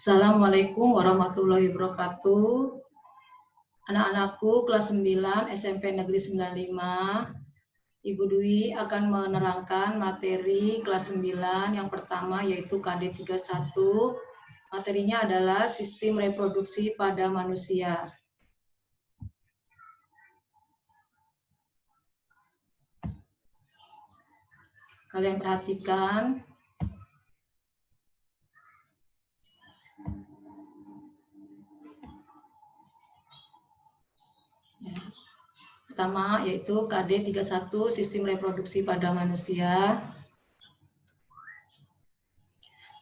Assalamualaikum warahmatullahi wabarakatuh. Anak-anakku kelas 9 SMP Negeri 95, Ibu Dwi akan menerangkan materi kelas 9 yang pertama yaitu KD 31. Materinya adalah sistem reproduksi pada manusia. Kalian perhatikan. Pertama yaitu KD 31, sistem reproduksi pada manusia.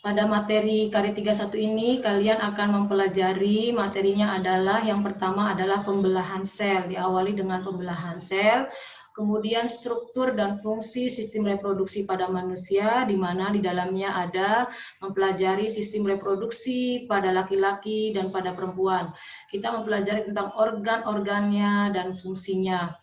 Pada materi KD 31 ini kalian akan mempelajari materinya adalah yang pertama adalah pembelahan sel, diawali dengan pembelahan sel, kemudian struktur dan fungsi sistem reproduksi pada manusia, di mana di dalamnya ada mempelajari sistem reproduksi pada laki-laki dan pada perempuan. Kita mempelajari tentang organ-organnya dan fungsinya,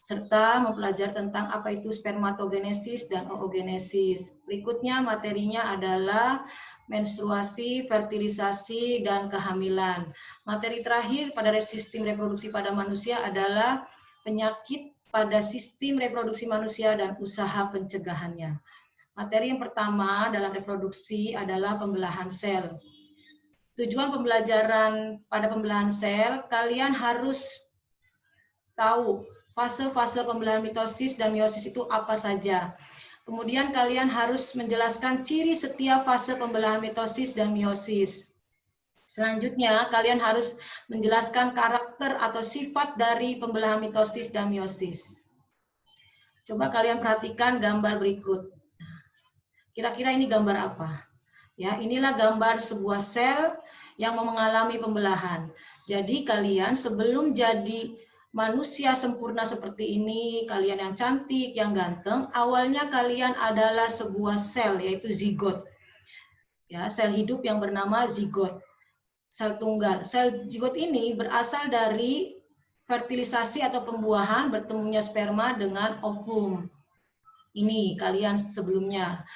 serta mempelajari tentang apa itu spermatogenesis dan oogenesis. Berikutnya materinya adalah menstruasi, fertilisasi, dan kehamilan. Materi terakhir pada sistem reproduksi pada manusia adalah penyakit pada sistem reproduksi manusia dan usaha pencegahannya. Materi yang pertama dalam reproduksi adalah pembelahan sel. Tujuan pembelajaran pada pembelahan sel, kalian harus tahu fase-fase pembelahan mitosis dan meiosis itu apa saja. Kemudian kalian harus menjelaskan ciri setiap fase pembelahan mitosis dan meiosis. Selanjutnya, kalian harus menjelaskan karakter atau sifat dari pembelahan mitosis dan meiosis. Coba kalian perhatikan gambar berikut. Kira-kira ini gambar apa? Ya, inilah gambar sebuah sel yang mengalami pembelahan. Jadi kalian sebelum jadi manusia sempurna seperti ini, kalian yang cantik, yang ganteng, awalnya kalian adalah sebuah sel, yaitu zigot. Ya, sel hidup yang bernama zigot. Sel tunggal. Sel zigot ini berasal dari fertilisasi atau pembuahan bertemunya sperma dengan ovum. Ini kalian sebelumnya.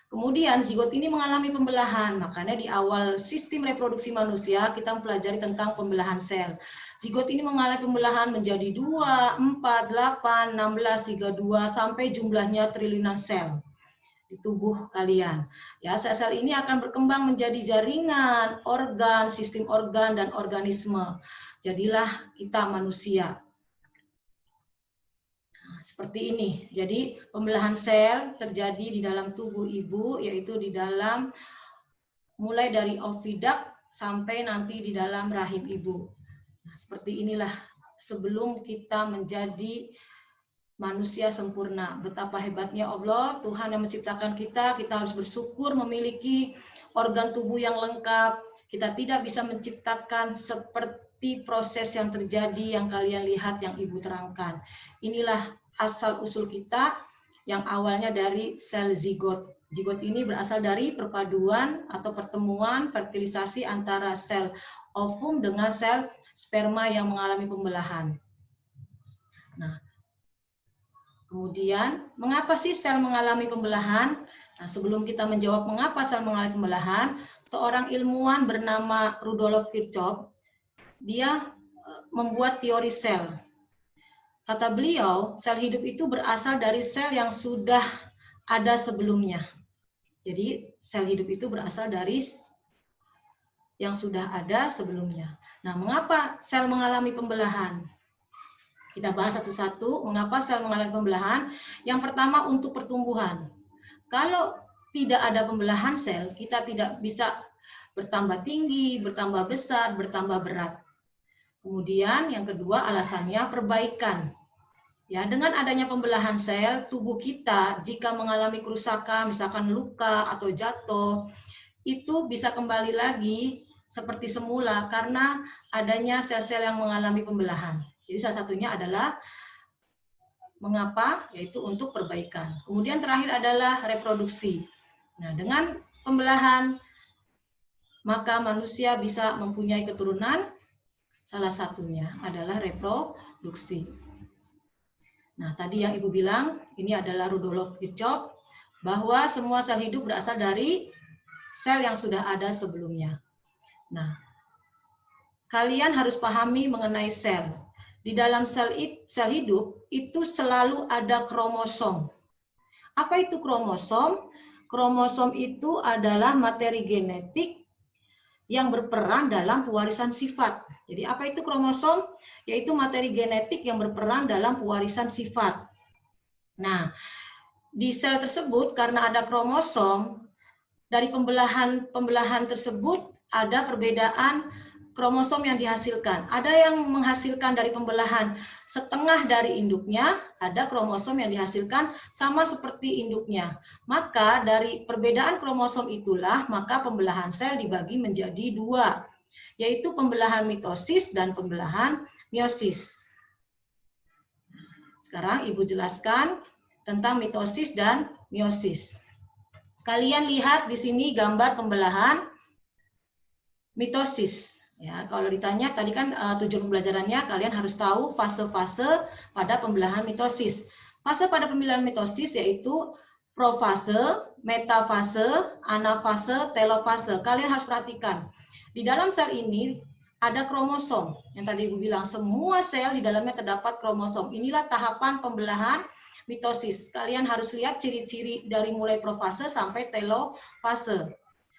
Kemudian zigot ini mengalami pembelahan, makanya di awal sistem reproduksi manusia kita mempelajari tentang pembelahan sel. Zigot ini mengalami pembelahan menjadi 2, 4, 8, 16, 32, sampai jumlahnya triliunan sel di tubuh kalian. Ya, sel-sel ini akan berkembang menjadi jaringan, organ, sistem organ, dan organisme. Jadilah kita manusia. Seperti ini. Jadi pembelahan sel terjadi di dalam tubuh ibu, yaitu di dalam mulai dari oviduct sampai nanti di dalam rahim ibu. Nah, seperti inilah sebelum kita menjadi manusia sempurna. Betapa hebatnya Allah, Tuhan yang menciptakan kita. Kita harus bersyukur memiliki organ tubuh yang lengkap. Kita tidak bisa menciptakan seperti proses yang terjadi yang kalian lihat, yang ibu terangkan. Inilah asal-usul kita yang awalnya dari sel zigot. Zigot ini berasal dari perpaduan atau pertemuan fertilisasi antara sel ovum dengan sel sperma yang mengalami pembelahan. Nah, kemudian mengapa sih sel mengalami pembelahan? Nah, sebelum kita menjawab mengapa sel mengalami pembelahan, seorang ilmuwan bernama Rudolf Virchow, dia membuat teori sel. Kata beliau, sel hidup itu berasal dari sel yang sudah ada sebelumnya. Jadi, sel hidup itu berasal dari yang sudah ada sebelumnya. Nah, mengapa sel mengalami pembelahan? Kita bahas satu-satu, mengapa sel mengalami pembelahan. Yang pertama, untuk pertumbuhan. Kalau tidak ada pembelahan sel, kita tidak bisa bertambah tinggi, bertambah besar, bertambah berat. Kemudian, yang kedua, alasannya perbaikan. Ya, dengan adanya pembelahan sel, tubuh kita jika mengalami kerusakan, misalkan luka atau jatuh, itu bisa kembali lagi seperti semula karena adanya sel-sel yang mengalami pembelahan. Jadi salah satunya adalah mengapa, yaitu untuk perbaikan. Kemudian terakhir adalah reproduksi. Nah, dengan pembelahan, maka manusia bisa mempunyai keturunan, salah satunya adalah reproduksi. Nah, tadi yang Ibu bilang, ini adalah Rudolf Virchow, bahwa semua sel hidup berasal dari sel yang sudah ada sebelumnya. Nah, kalian harus pahami mengenai sel. Di dalam sel hidup itu selalu ada kromosom. Apa itu kromosom? Kromosom itu adalah materi genetik yang berperan dalam pewarisan sifat. Jadi apa itu kromosom? Yaitu materi genetik yang berperan dalam pewarisan sifat. Nah, di sel tersebut karena ada kromosom, dari pembelahan tersebut ada perbedaan kromosom yang dihasilkan. Ada yang menghasilkan dari pembelahan setengah dari induknya, ada kromosom yang dihasilkan sama seperti induknya. Maka dari perbedaan kromosom itulah maka pembelahan sel dibagi menjadi dua, yaitu pembelahan mitosis dan pembelahan meiosis. Sekarang Ibu jelaskan tentang mitosis dan meiosis. Kalian lihat di sini gambar pembelahan mitosis. Ya, kalau ditanya tadi kan tujuan pembelajarannya kalian harus tahu fase-fase pada pembelahan mitosis. Fase pada pembelahan mitosis yaitu profase, metafase, anafase, telofase. Kalian harus perhatikan. Di dalam sel ini ada kromosom. Yang tadi Ibu bilang semua sel di dalamnya terdapat kromosom. Inilah tahapan pembelahan mitosis. Kalian harus lihat ciri-ciri dari mulai profase sampai telofase.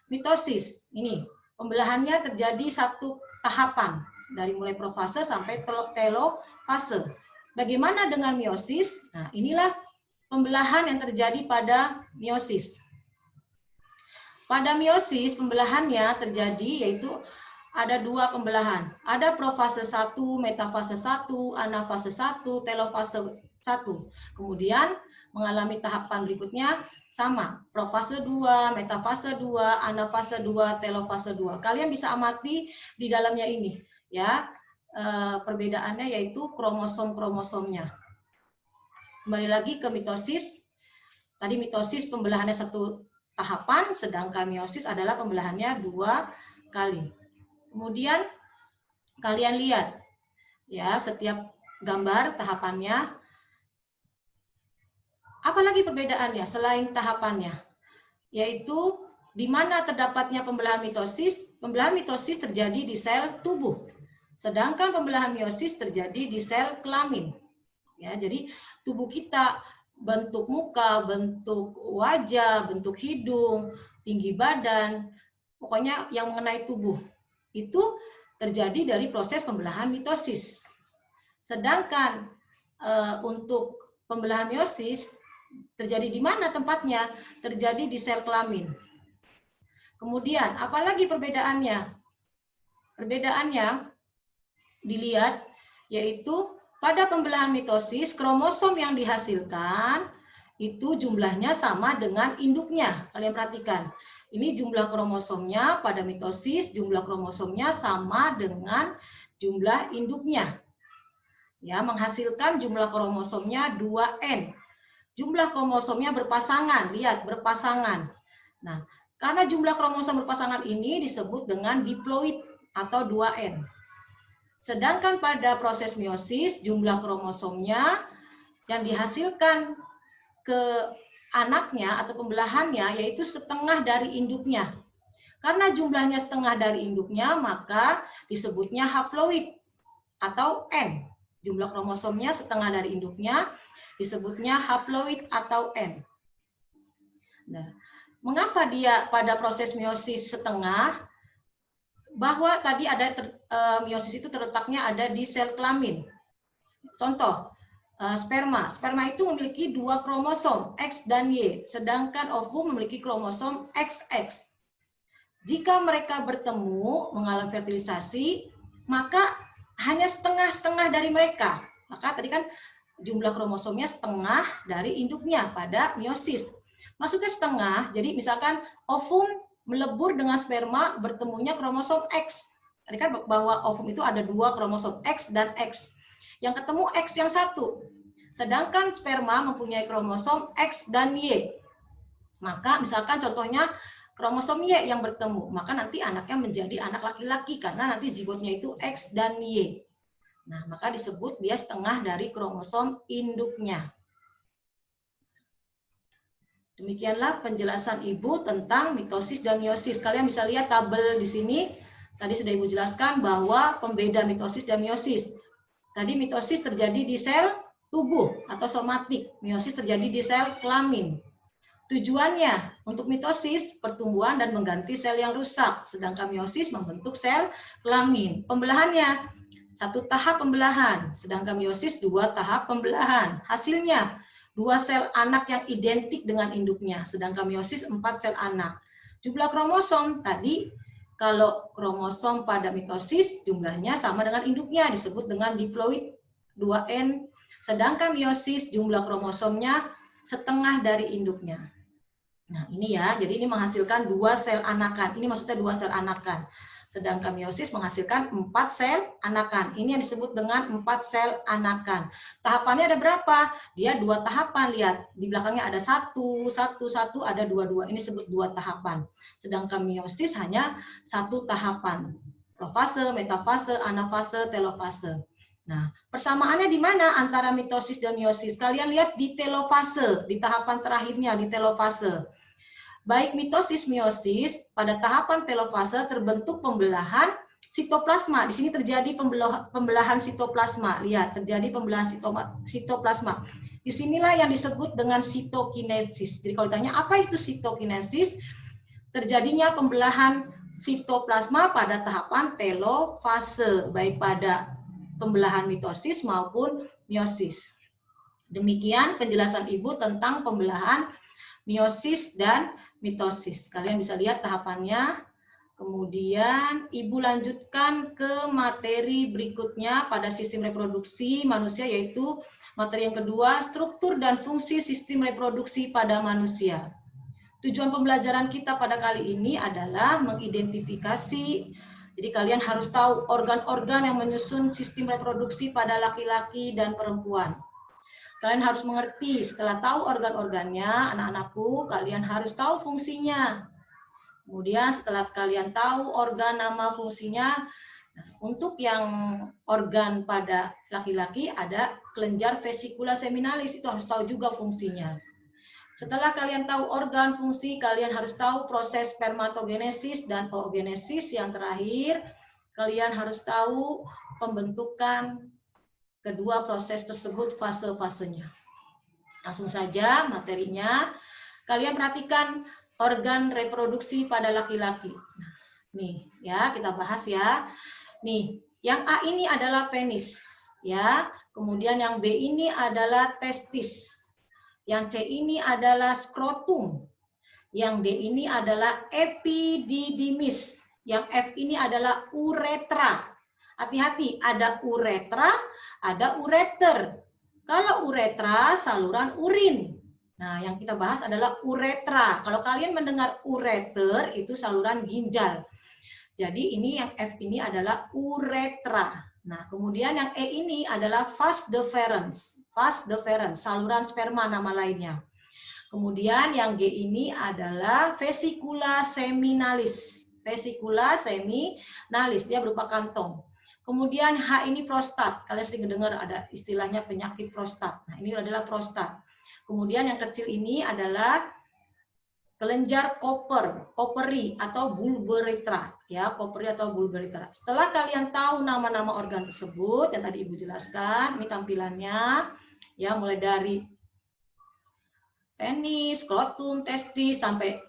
Mitosis ini pembelahannya terjadi satu tahapan dari mulai profase sampai telofase. Bagaimana dengan meiosis? Nah, inilah pembelahan yang terjadi pada meiosis. Pada meiosis pembelahannya terjadi yaitu ada dua pembelahan. Ada profase 1, metafase 1, anafase 1, telofase 1. Kemudian mengalami tahapan berikutnya sama, profase 2, metafase 2, anafase 2, telofase 2. Kalian bisa amati di dalamnya ini, ya. Perbedaannya yaitu kromosom-kromosomnya. Kembali lagi ke mitosis. Tadi mitosis pembelahannya satu tahapan, sedangkan meiosis adalah pembelahannya 2 kali. Kemudian kalian lihat, ya, setiap gambar tahapannya. Apalagi perbedaannya selain tahapannya, yaitu di mana terdapatnya pembelahan mitosis. Pembelahan mitosis terjadi di sel tubuh, sedangkan pembelahan meiosis terjadi di sel kelamin. Ya, jadi tubuh kita, bentuk muka, bentuk wajah, bentuk hidung, tinggi badan, pokoknya yang mengenai tubuh itu terjadi dari proses pembelahan mitosis. Sedangkan untuk pembelahan meiosis terjadi di mana tempatnya? Terjadi di sel kelamin. Kemudian, apalagi perbedaannya? Perbedaannya dilihat yaitu pada pembelahan mitosis kromosom yang dihasilkan itu jumlahnya sama dengan induknya. Kalian perhatikan. Ini jumlah kromosomnya pada mitosis, jumlah kromosomnya sama dengan jumlah induknya. Ya, menghasilkan jumlah kromosomnya 2N. Jumlah kromosomnya berpasangan, lihat berpasangan. Nah, karena jumlah kromosom berpasangan ini disebut dengan diploid atau 2N. Sedangkan pada proses meiosis, jumlah kromosomnya yang dihasilkan ke anaknya atau pembelahannya yaitu setengah dari induknya. Karena jumlahnya setengah dari induknya, maka disebutnya haploid atau N. Jumlah kromosomnya setengah dari induknya disebutnya haploid atau N. Nah, mengapa dia pada proses meiosis setengah? Bahwa tadi ada meiosis itu terletaknya ada di sel kelamin. Contoh, sperma. Sperma itu memiliki 2 kromosom, X dan Y, sedangkan ovum memiliki kromosom XX. Jika mereka bertemu mengalami fertilisasi, maka hanya setengah-setengah dari mereka. Maka tadi kan jumlah kromosomnya setengah dari induknya pada meiosis. Maksudnya setengah, jadi misalkan ovum melebur dengan sperma bertemunya kromosom X. Tadi kan bahwa ovum itu ada 2 kromosom X dan X. Yang ketemu X yang satu. Sedangkan sperma mempunyai kromosom X dan Y. Maka misalkan contohnya kromosom Y yang bertemu, maka nanti anaknya menjadi anak laki-laki karena nanti zigotnya itu X dan Y. Nah, maka disebut dia setengah dari kromosom induknya. Demikianlah penjelasan Ibu tentang mitosis dan meiosis. Kalian bisa lihat tabel di sini Tadi sudah Ibu jelaskan bahwa pembeda mitosis dan meiosis. Tadi mitosis terjadi di sel tubuh atau somatik, meiosis terjadi di sel kelamin. Tujuannya untuk mitosis pertumbuhan dan mengganti sel yang rusak, sedangkan meiosis membentuk sel kelamin. Pembelahannya 1 tahap pembelahan, sedangkan meiosis 2 tahap pembelahan. Hasilnya 2 sel anak yang identik dengan induknya, sedangkan meiosis 4 sel anak. Jumlah kromosom tadi, kalau kromosom pada mitosis jumlahnya sama dengan induknya, disebut dengan diploid 2N, sedangkan meiosis jumlah kromosomnya setengah dari induknya. Nah, ini ya, jadi ini menghasilkan 2 sel anakan. Ini maksudnya 2 sel anakan. Sedangkan meiosis menghasilkan 4 sel anakan. Ini yang disebut dengan 4 sel anakan. Tahapannya ada berapa? Dia 2 tahapan, lihat. Di belakangnya ada 1, 1, 1, ada 2, 2. Ini disebut 2 tahapan. Sedangkan meiosis hanya 1 tahapan. Profase, metafase, anafase, telofase. Nah, persamaannya di mana antara mitosis dan meiosis? Kalian lihat di telofase, di tahapan terakhirnya, di telofase. Baik mitosis meiosis pada tahapan telofase terbentuk pembelahan sitoplasma. Di sini terjadi pembelahan sitoplasma. Lihat, terjadi pembelahan sitoplasma. Disinilah yang disebut dengan sitokinesis. Jadi kalau ditanya apa itu sitokinesis? Terjadinya pembelahan sitoplasma pada tahapan telofase, baik pada pembelahan mitosis maupun meiosis. Demikian penjelasan Ibu tentang pembelahan meiosis dan mitosis. Kalian bisa lihat tahapannya. Kemudian Ibu lanjutkan ke materi berikutnya pada sistem reproduksi manusia, yaitu materi yang kedua, struktur dan fungsi sistem reproduksi pada manusia. Tujuan pembelajaran kita pada kali ini adalah mengidentifikasi, jadi kalian harus tahu organ-organ yang menyusun sistem reproduksi pada laki-laki dan perempuan. Kalian harus mengerti, setelah tahu organ-organnya, anak-anakku, kalian harus tahu fungsinya. Kemudian setelah kalian tahu organ, nama, fungsinya, untuk yang organ pada laki-laki ada kelenjar vesikula seminalis, itu harus tahu juga fungsinya. Setelah kalian tahu organ, fungsi, kalian harus tahu proses spermatogenesis dan oogenesis. Yang terakhir, kalian harus tahu pembentukan kedua proses tersebut, fase-fasenya. Langsung saja materinya. Kalian perhatikan organ reproduksi pada laki-laki. Nah, nih ya, kita bahas ya. Nih, yang A ini adalah penis, ya. Kemudian yang B ini adalah testis. Yang C ini adalah skrotum. Yang D ini adalah epididymis. Yang F ini adalah uretra. Hati-hati, ada uretra, ada ureter. Kalau uretra, saluran urin. Nah, yang kita bahas adalah uretra. Kalau kalian mendengar ureter, itu saluran ginjal. Jadi ini yang F ini adalah uretra. Nah, kemudian yang E ini adalah vas deferens. Vas deferens, saluran sperma nama lainnya. Kemudian yang G ini adalah vesikula seminalis. Vesikula seminalis, dia berupa kantong. Kemudian H ini prostat. Kalian sering dengar ada istilahnya penyakit prostat. Nah, ini adalah prostat. Kemudian yang kecil ini adalah kelenjar Koper, Koperi atau bulboretra, ya, Koperi atau bulboretra. Setelah kalian tahu nama-nama organ tersebut yang tadi Ibu jelaskan, ini tampilannya, ya, mulai dari penis, skrotum, testis sampai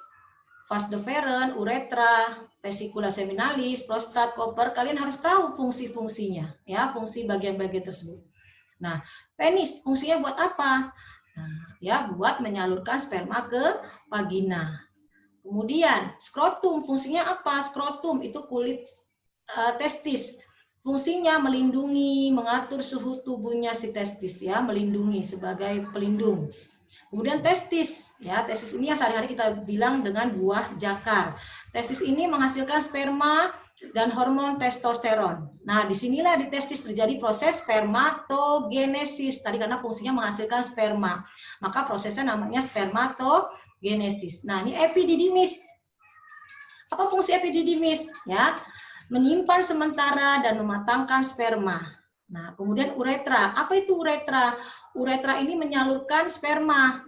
vas deferens, uretra, vesikula seminalis, prostat, koper, kalian harus tahu fungsi-fungsinya, ya, fungsi bagian-bagian tersebut. Nah, penis fungsinya buat apa? Nah, ya, buat menyalurkan sperma ke vagina. Kemudian skrotum fungsinya apa? Skrotum itu kulit testis. Fungsinya melindungi, mengatur suhu tubuhnya si testis, ya, melindungi sebagai pelindung. Kemudian testis, ya, testis ini yang sehari-hari kita bilang dengan buah jakar. Testis ini menghasilkan sperma dan hormon testosteron. Nah, disinilah di testis terjadi proses spermatogenesis. Tadi karena fungsinya menghasilkan sperma, maka prosesnya namanya spermatogenesis. Nah, ini epididymis. Apa fungsi epididymis? Ya, menyimpan sementara dan mematangkan sperma. Nah, kemudian uretra. Apa itu uretra? Uretra ini menyalurkan sperma,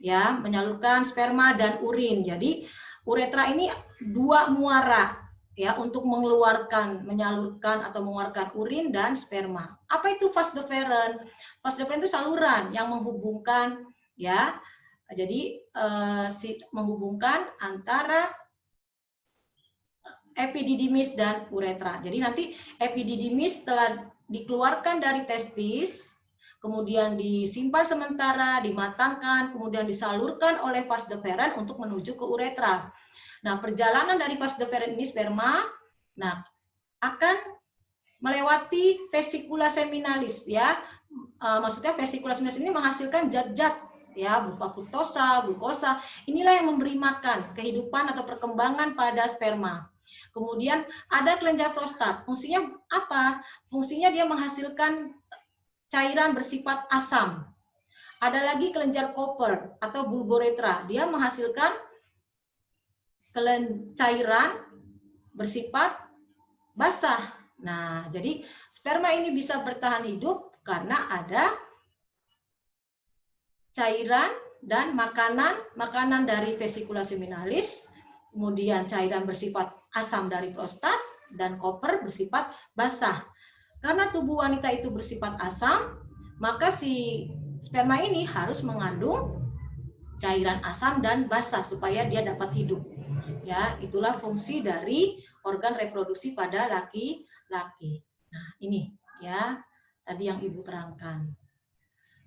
ya, menyalurkan sperma dan urin. Jadi uretra ini 2 muara. ya untuk menyalurkan atau mengeluarkan urin dan sperma. Apa itu vas deferens? Vas deferens itu saluran yang menghubungkan, ya. Jadi menghubungkan antara epididymis dan uretra. Jadi nanti epididymis setelah dikeluarkan dari testis, kemudian disimpan sementara, dimatangkan, kemudian disalurkan oleh vas deferens untuk menuju ke uretra. Nah, perjalanan dari vas deferens ini sperma, nah, akan melewati vesikula seminalis, ya. Maksudnya vesikula seminalis ini menghasilkan zat-zat, ya, berupa fruktosa, glukosa. Inilah yang memberi makan kehidupan atau perkembangan pada sperma. Kemudian ada kelenjar prostat. Fungsinya apa? Fungsinya dia menghasilkan cairan bersifat asam. Ada lagi kelenjar Koper atau bulboretra. Dia menghasilkan cairan bersifat basah. Nah, jadi sperma ini bisa bertahan hidup karena ada cairan dan makanan dari vesikula seminalis, kemudian cairan bersifat asam dari prostat, dan koper bersifat basah. Karena tubuh wanita itu bersifat asam, maka si sperma ini harus mengandung cairan asam dan basah supaya dia dapat hidup. Ya, itulah fungsi dari organ reproduksi pada laki-laki. Nah, ini ya tadi yang Ibu terangkan.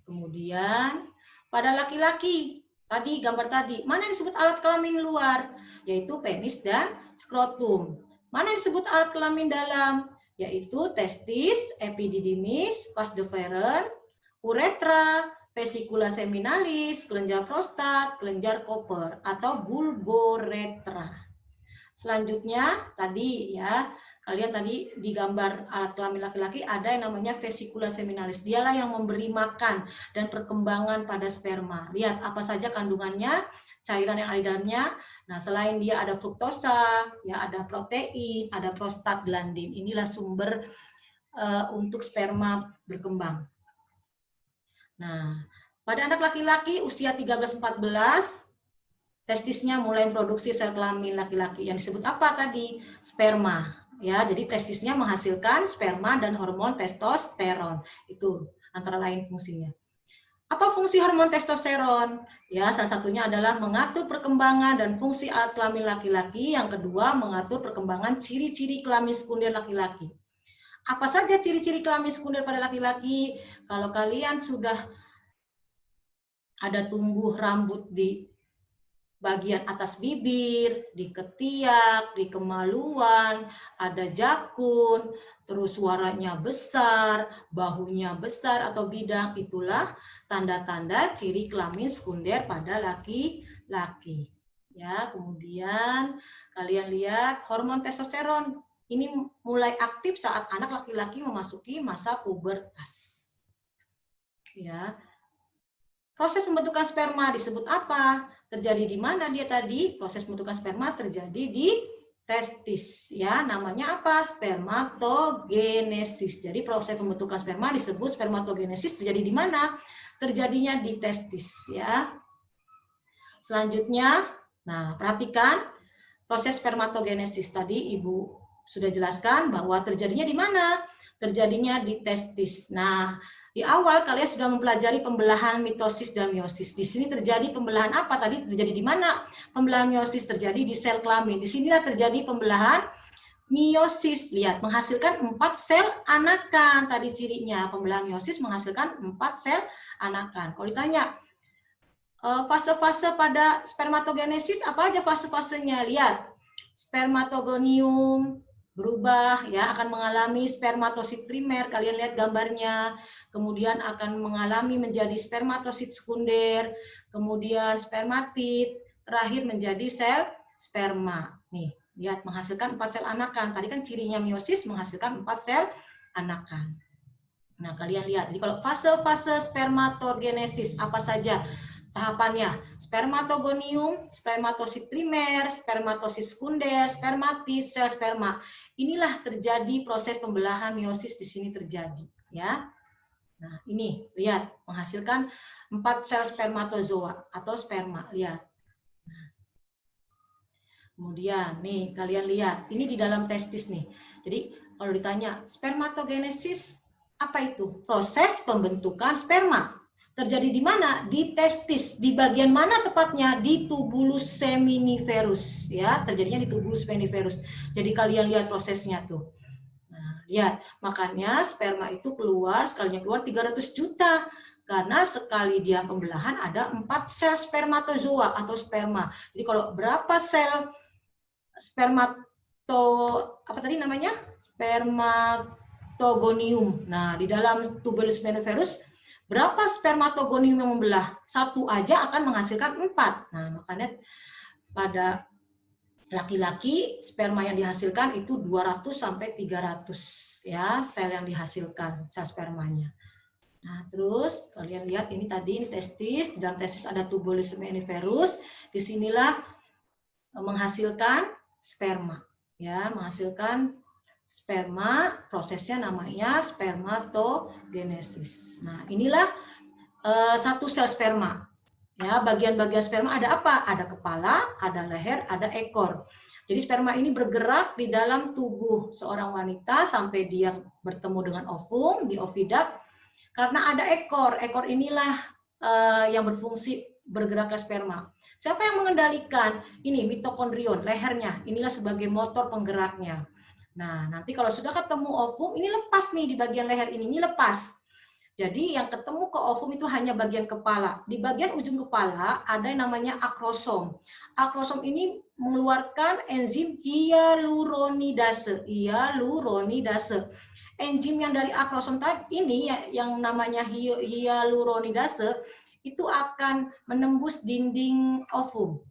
Kemudian pada laki-laki, tadi gambar tadi, mana yang disebut alat kelamin luar? Yaitu penis dan skrotum. Mana yang disebut alat kelamin dalam? Yaitu testis, epididymis, vas deferens, uretra, vesikula seminalis, kelenjar prostat, kelenjar Koper atau bulboretra. Selanjutnya tadi ya, kalian tadi di gambar alat kelamin laki-laki ada yang namanya vesikula seminalis. Dialah yang memberi makan dan perkembangan pada sperma. Lihat apa saja kandungannya, cairan yang ada di dalamnya. Nah, selain dia ada fruktosa, ya ada protein, ada prostaglandin. Inilah sumber untuk sperma berkembang. Nah, pada anak laki-laki usia 13-14, testisnya mulai memproduksi sel kelamin laki-laki. Yang disebut apa tadi? Sperma. Ya, jadi testisnya menghasilkan sperma dan hormon testosteron. Itu antara lain fungsinya. Apa fungsi hormon testosteron? Ya, salah satunya adalah mengatur perkembangan dan fungsi alat kelamin laki-laki. Yang kedua, mengatur perkembangan ciri-ciri kelamin sekunder laki-laki. Apa saja ciri-ciri kelamin sekunder pada laki-laki? Kalau kalian sudah ada tumbuh rambut di bagian atas bibir, di ketiak, di kemaluan, ada jakun, terus suaranya besar, bahunya besar atau bidang, itulah tanda-tanda ciri kelamin sekunder pada laki-laki. Ya, kemudian kalian lihat hormon testosteron ini mulai aktif saat anak laki-laki memasuki masa pubertas. Ya. Proses pembentukan sperma disebut apa? Terjadi di mana dia tadi? Proses pembentukan sperma terjadi di testis, ya. Namanya apa? Spermatogenesis. Jadi proses pembentukan sperma disebut spermatogenesis terjadi di mana? Terjadinya di testis, ya. Selanjutnya, nah perhatikan proses spermatogenesis tadi Ibu sudah jelaskan bahwa terjadinya di mana? Terjadinya di testis. Nah, di awal kalian sudah mempelajari pembelahan mitosis dan meiosis. Di sini terjadi pembelahan apa? Tadi terjadi di mana? Pembelahan meiosis terjadi di sel kelamin. Di sinilah terjadi pembelahan meiosis. Lihat, menghasilkan 4 sel anakan. Tadi cirinya pembelahan meiosis menghasilkan 4 sel anakan. Kalau ditanya, fase-fase pada spermatogenesis apa aja fase-fasenya? Lihat, spermatogonium berubah, ya, akan mengalami spermatosit primer, kalian lihat gambarnya, kemudian akan mengalami menjadi spermatosit sekunder, kemudian spermatid, terakhir menjadi sel sperma. Nih, lihat menghasilkan 4 sel anakan. Tadi kan cirinya meiosis menghasilkan 4 sel anakan. Nah, kalian lihat, jadi kalau fase-fase spermatogenesis apa saja tahapannya? Spermatogonium, spermatosit primer, spermatosit sekunder, spermatid, sel sperma. Inilah terjadi proses pembelahan meiosis di sini terjadi, ya. Nah, ini lihat menghasilkan 4 sel spermatozoa atau sperma, lihat. Kemudian nih kalian lihat, ini di dalam testis nih. Jadi kalau ditanya spermatogenesis apa itu? Proses pembentukan sperma. Terjadi di mana? Di testis. Di bagian mana tepatnya? Di tubulus seminiferus. Ya, terjadinya di tubulus seminiferus. Jadi kalian lihat prosesnya tuh. Nah, lihat, makanya sperma itu keluar, sekalinya keluar 300 juta. Karena sekali dia pembelahan ada 4 sel spermatozoa atau sperma. Jadi kalau berapa sel apa tadi namanya? Spermatogonium. Nah, di dalam tubulus seminiferus berapa spermatogonium yang membelah? Satu aja akan menghasilkan 4. Nah, makanya pada laki-laki sperma yang dihasilkan itu 200 sampai 300 ya, sel yang dihasilkan, sel spermanya. Nah, terus kalian lihat ini tadi, ini testis, di dalam testis ada tubulus seminiferus, disinilah menghasilkan sperma, ya, menghasilkan sperma, prosesnya namanya spermatogenesis. Nah, inilah satu sel sperma. Ya, bagian-bagian sperma ada apa? Ada kepala, ada leher, ada ekor. Jadi sperma ini bergerak di dalam tubuh seorang wanita sampai dia bertemu dengan ovum di oviduct. Karena ada ekor, ekor inilah yang berfungsi bergerak ke sperma. Siapa yang mengendalikan? Ini mitokondrion, lehernya. Inilah sebagai motor penggeraknya. Nah, nanti kalau sudah ketemu ovum, ini lepas nih di bagian leher ini lepas. Jadi yang ketemu ke ovum itu hanya bagian kepala. Di bagian ujung kepala ada yang namanya akrosom. Akrosom ini mengeluarkan enzim hyaluronidase. Hyaluronidase. Enzim yang dari akrosom tadi ini yang namanya hyaluronidase itu akan menembus dinding ovum.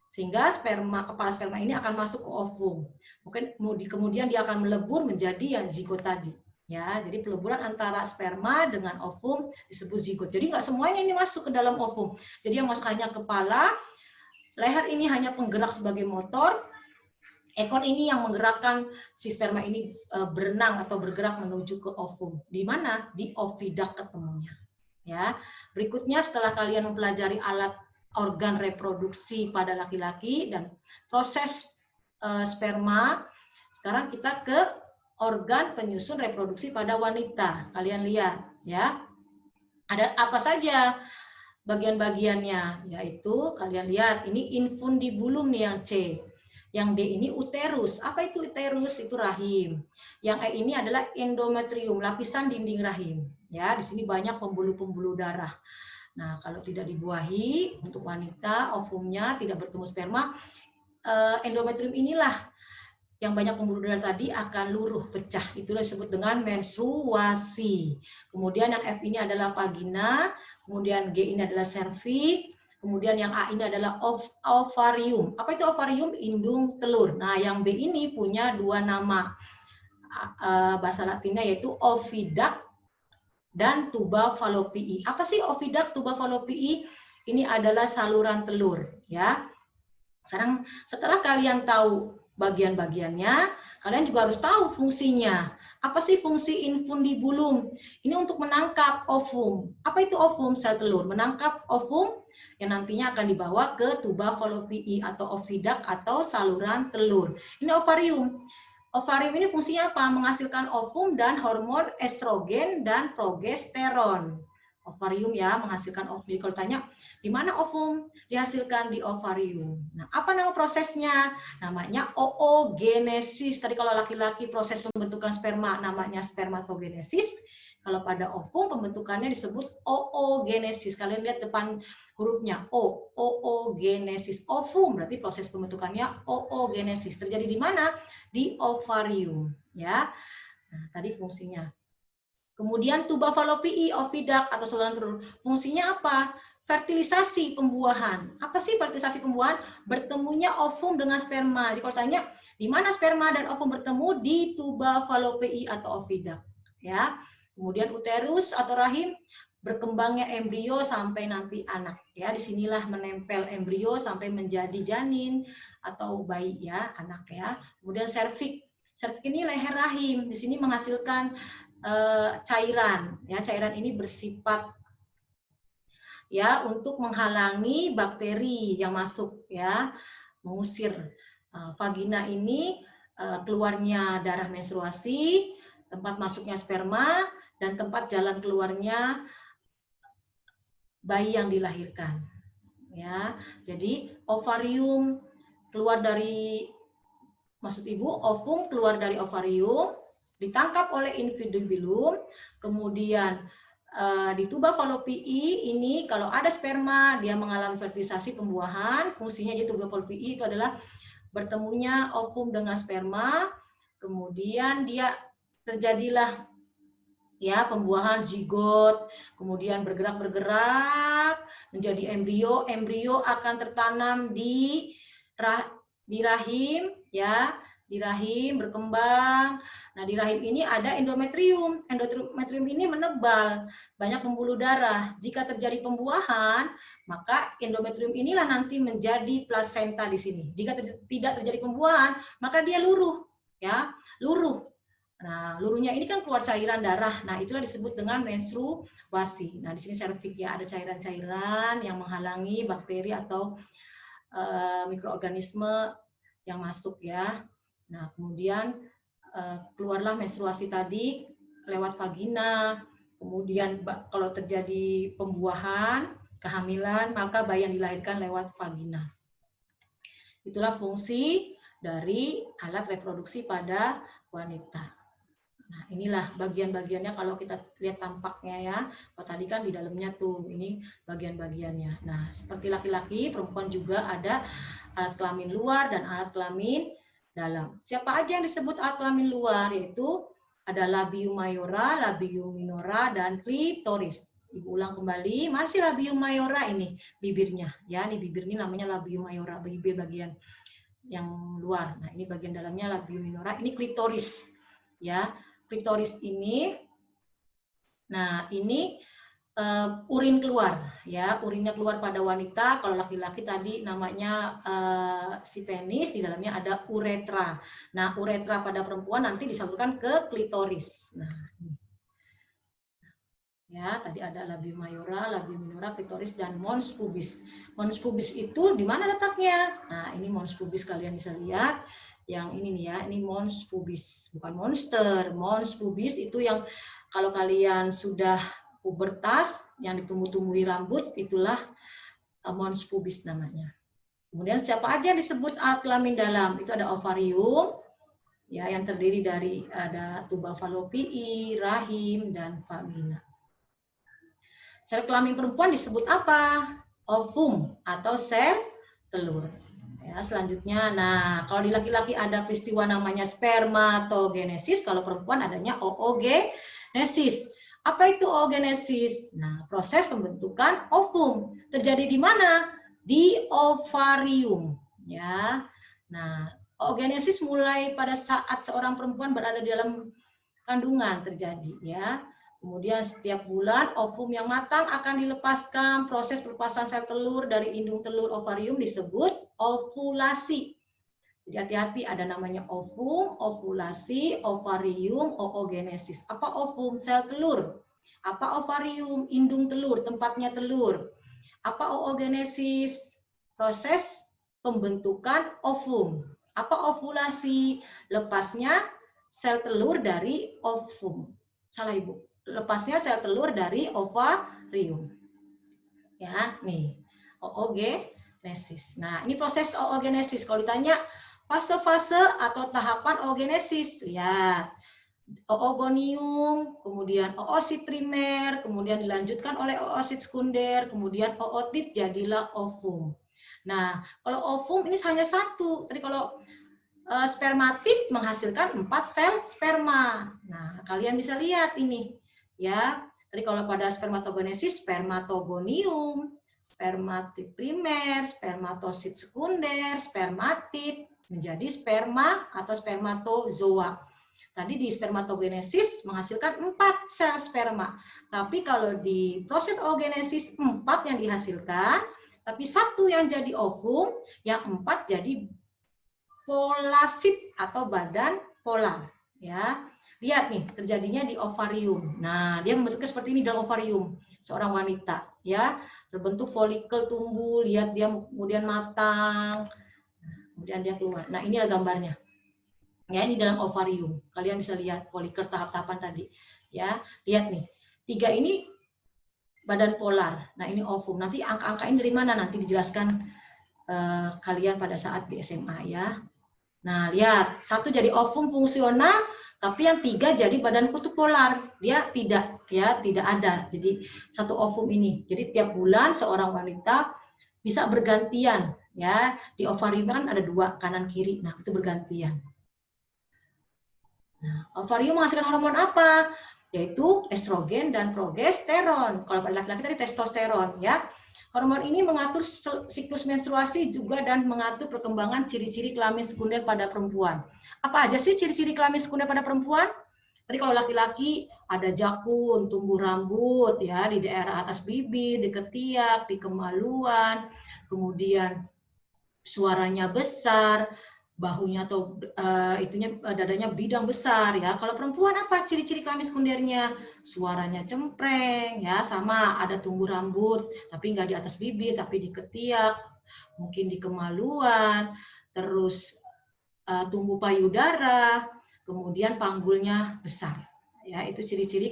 Sehingga kepala sperma ini akan masuk ke ovum. Mungkin kemudian dia akan melebur menjadi yang zigot tadi. Ya, jadi peleburan antara sperma dengan ovum disebut zigot. Jadi nggak semuanya ini masuk ke dalam ovum. Jadi yang masuk hanya kepala, leher ini hanya penggerak sebagai motor, ekor ini yang menggerakkan si sperma ini berenang atau bergerak menuju ke ovum. Di mana? Di oviduct ketemunya. Ya, berikutnya setelah kalian mempelajari alat organ reproduksi pada laki-laki dan proses sperma, sekarang kita ke organ penyusun reproduksi pada wanita. Kalian lihat ya. Ada apa saja bagian-bagiannya? Yaitu kalian lihat ini infundibulum nih yang C. Yang D ini uterus. Apa itu uterus? Itu rahim. Yang E ini adalah endometrium, lapisan dinding rahim. Ya, di sini banyak pembuluh-pembuluh darah. Nah, kalau tidak dibuahi untuk wanita, ovumnya tidak bertemu sperma, endometrium inilah yang banyak pembuluh darah tadi akan luruh, pecah. Itulah disebut dengan menstruasi. Kemudian yang F ini adalah vagina, kemudian G ini adalah cervix, kemudian yang A ini adalah ovarium. Apa itu ovarium? Indung telur. Nah, yang B ini punya dua nama bahasa Latinnya yaitu oviduct dan tuba falopii. Apa sih oviduct, tuba falopii? Ini adalah saluran telur, ya. Sekarang setelah kalian tahu bagian-bagiannya, kalian juga harus tahu fungsinya. Apa sih fungsi infundibulum? Ini untuk menangkap ovum. Apa itu ovum? Sel telur. Menangkap ovum yang nantinya akan dibawa ke tuba falopii atau oviduct atau saluran telur. Ini ovarium. Ovarium ini fungsinya apa? Menghasilkan ovum dan hormon estrogen dan progesteron. Ovarium ya, menghasilkan ovum. Kalau tanya, di mana ovum? Dihasilkan di ovarium. Nah, apa nama prosesnya? Namanya oogenesis. Tadi kalau laki-laki proses pembentukan sperma namanya spermatogenesis. Kalau pada ovum pembentukannya disebut oogenesis. Kalian lihat depan hurufnya O, oogenesis. Ovum berarti proses pembentukannya oogenesis. Terjadi di mana? Di ovarium, ya. Nah, tadi fungsinya. Kemudian tuba falopii, oviduct atau saluran telur. Fungsinya apa? Fertilisasi pembuahan. Apa sih fertilisasi pembuahan? Bertemunya ovum dengan sperma. Jadi kalau tanya, di mana sperma dan ovum bertemu? Di tuba falopii atau oviduct, ya. Kemudian uterus atau rahim, berkembangnya embrio sampai nanti anak, ya. Disinilah menempel embrio sampai menjadi janin atau bayi, ya, anak, ya. Kemudian serviks. Serviks ini leher rahim. Di sini menghasilkan cairan, ya. Cairan ini bersifat ya untuk menghalangi bakteri yang masuk, ya, mengusir Vagina ini keluarnya darah menstruasi, tempat masuknya sperma, dan tempat jalan keluarnya bayi yang dilahirkan. Ya, jadi ovarium keluar dari, maksud ibu, ovum keluar dari ovarium, ditangkap oleh individuum, kemudian di tuba falopii ini kalau ada sperma dia mengalami fertilisasi pembuahan, fungsinya di tuba falopii itu adalah bertemunya ovum dengan sperma, kemudian dia terjadilah ya pembuahan zigot, kemudian bergerak menjadi embrio, embrio akan tertanam di rahim ya, di rahim berkembang. Nah, di rahim ini ada endometrium. Endometrium ini menebal, banyak pembuluh darah. Jika terjadi pembuahan, maka endometrium inilah nanti menjadi plasenta di sini. Jika tidak terjadi pembuahan, maka dia luruh, ya, luruh. Nah, luruhnya ini kan keluar cairan darah. Nah, itulah disebut dengan menstruasi. Nah, di sini serviks ya, ada cairan-cairan yang menghalangi bakteri atau mikroorganisme yang masuk ya. Nah, kemudian keluarlah menstruasi tadi lewat vagina. Kemudian kalau terjadi pembuahan, kehamilan, maka bayi yang dilahirkan lewat vagina. Itulah fungsi dari alat reproduksi pada wanita. Nah, inilah bagian-bagiannya kalau kita lihat tampaknya ya. Kalau tadi kan di dalamnya tuh, ini bagian-bagiannya. Nah, seperti laki-laki, perempuan juga ada alat kelamin luar dan alat kelamin dalam. Siapa aja yang disebut alat kelamin luar? Yaitu ada labium mayora, labium minora, dan klitoris. Ibu ulang kembali, masih labium mayora ini bibirnya. Ya, ini bibir ini namanya labium mayora, bibir bagian yang luar. Nah, ini bagian dalamnya labium minora, ini klitoris. Ya, klitoris ini, nah ini urin keluar, ya, urinnya keluar pada wanita. Kalau laki-laki tadi namanya si penis, di dalamnya ada uretra. Nah, uretra pada perempuan nanti disalurkan ke klitoris. Nah, ini. Ya, tadi ada labium mayora, labium minora, klitoris, dan mons pubis. Mons pubis itu di mana letaknya? Nah, ini mons pubis kalian bisa lihat. Yang ini nih ya, ini mons pubis, bukan monster. Mons pubis itu yang kalau kalian sudah pubertas, yang ditumbuh-tumbuhi rambut, itulah mons pubis namanya. Kemudian siapa aja yang disebut alat kelamin dalam? Itu ada ovarium, ya, yang terdiri dari ada tuba falopii, rahim, dan vagina. Sel kelamin perempuan disebut apa? Ovum atau sel telur. Ya, selanjutnya, nah kalau di laki-laki ada peristiwa namanya spermatogenesis, kalau perempuan adanya oogenesis. Apa itu oogenesis? Nah, proses pembentukan ovum terjadi di mana? Di ovarium. Ya, nah oogenesis mulai pada saat seorang perempuan berada di dalam kandungan terjadi. Ya. Kemudian setiap bulan ovum yang matang akan dilepaskan. Proses pelepasan sel telur dari indung telur ovarium disebut ovulasi. Jadi hati-hati, ada namanya ovum, ovulasi, ovarium, oogenesis. Apa ovum? Sel telur. Apa ovarium? Indung telur, tempatnya telur. Apa oogenesis? Proses pembentukan ovum. Apa ovulasi? Lepasnya sel telur dari ovum. Salah Ibu. Lepasnya sel telur dari ovarium. Ya, nih. Oogenesis. Nah, ini proses oogenesis. Kalau ditanya fase-fase atau tahapan oogenesis, lihat. Oogonium, kemudian oosit primer, kemudian dilanjutkan oleh oosit sekunder, kemudian ootit jadilah ovum. Nah, kalau ovum ini hanya satu. Tadi kalau spermatid menghasilkan 4 sel sperma. Nah, kalian bisa lihat ini. Ya, tadi kalau pada spermatogenesis, spermatogonium, spermatid primer, spermatosit sekunder, spermatid menjadi sperma atau spermatozoa. Tadi di spermatogenesis menghasilkan 4 sel sperma. Tapi kalau di proses oogenesis 4 yang dihasilkan, tapi 1 yang jadi ovum, yang 4 jadi polasit atau badan polar. Ya. Lihat nih, terjadinya di ovarium. Nah, dia membentuknya seperti ini dalam ovarium seorang wanita, ya. Terbentuk folikel tumbuh, lihat dia kemudian matang. kemudian dia keluar. Nah, inilah gambarnya. Ya, ini dalam ovarium. Kalian bisa lihat folikel tahap-tahapan tadi. Ya, lihat nih. 3 ini badan polar. Nah, ini ovum. Nanti angka-angka ini dari mana? Nanti dijelaskan kalian pada saat di SMA ya. Nah, lihat. 1 jadi ovum fungsional, tapi yang 3 jadi badan kutub polar. Dia tidak ada. Jadi 1 ovum ini. Jadi tiap bulan seorang wanita bisa bergantian ya. Di ovarium kan ada 2 kanan kiri. Nah, itu bergantian. Nah, ovarium menghasilkan hormon apa? Yaitu estrogen dan progesteron. Kalau pada laki-laki tadi testosteron ya. Hormon ini mengatur siklus menstruasi juga dan mengatur perkembangan ciri-ciri kelamin sekunder pada perempuan. Apa aja sih ciri-ciri kelamin sekunder pada perempuan? Tadi kalau laki-laki ada jakun, tumbuh rambut ya di daerah atas bibir, di ketiak, di kemaluan, kemudian suaranya besar, bahunya atau dadanya bidang besar ya. Kalau perempuan apa ciri-ciri kelamin sekundernya? Suaranya cempreng ya, sama ada tumbuh rambut tapi nggak di atas bibir tapi di ketiak, mungkin di kemaluan, terus tumbuh payudara, kemudian panggulnya besar. Ya, itu ciri-ciri